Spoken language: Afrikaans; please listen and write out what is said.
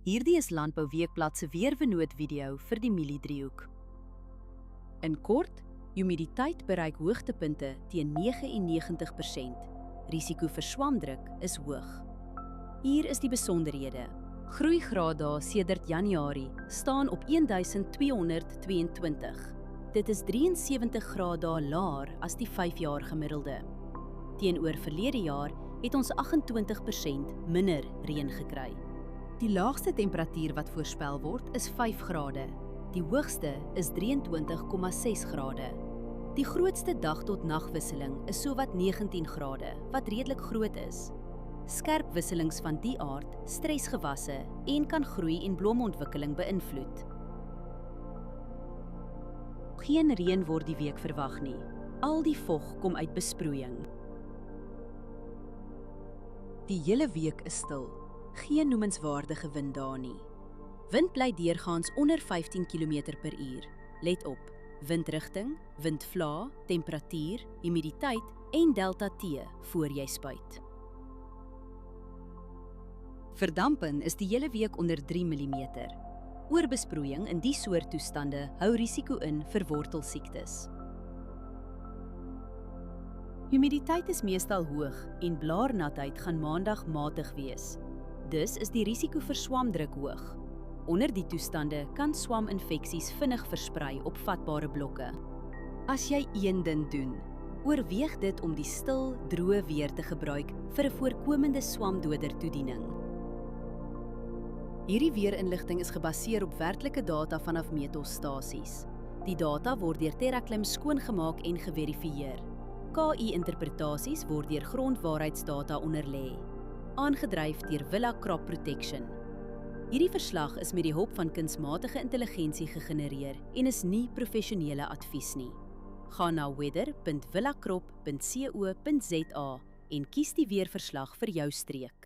Hierdie is Landbou Weekblad se weervernoot video vir die mieliedriehoek. In kort, humiditeit bereik hoogtepunte teen 99%. Risiko vir swamdruk is hoog. Hier is die besonderhede. Groeigraaddae sedert Januarie staan op 1222. Dit is 73 graaddae laer as die 5-jaar gemiddelde. Teenoor verlede jaar het ons 28% minder reën gekry. Die laagste temperatuur wat voorspel word is 5 grade. Die hoogste is 23,6 grade. Die grootste dag tot nagwisseling is sowat 19 grade, wat redelik groot is. Skerp wisselings van die aard stres gewasse en kan groei en blomontwikkeling beïnvloed. Geen reën word die week verwag nie. Al die vog kom uit besproeiing. Die hele week is stil. Geen noemenswaardige wind daar nie. Wind bly deurgaans onder 15 km/h. Let op, windrigting, windvlaag, temperatuur, humiditeit en delta T voor jy spuit. Verdampen is die hele week onder 3 mm. Oorbesproeiing in die soort toestande hou risiko in vir wortelsiektes. Humiditeit is meestal hoog en blaarnatheid gaan maandag matig wees. Dus is die risiko vir swamdruk hoog. Onder die toestande kan swaminfeksies vinnig versprei op vatbare blokke. As jy een ding doen, oorweeg dit om die stil, droë weer te gebruik vir 'n voorkomende swamdoder toediening. Hierdie weerinligting is gebaseer op werklike data vanaf meetstasies. Die data word deur TerraClim skoongemaak en geverifieer. KI-interpretasies word deur grondwaarheidsdata onderlê, aangedryf deur Villa Crop Protection. Hierdie verslag is met die hulp van kunsmatige intelligensie gegenereer en is nie professionele advies nie. Gaan na weather.villacrop.co.za en kies die weerverslag vir jou streek.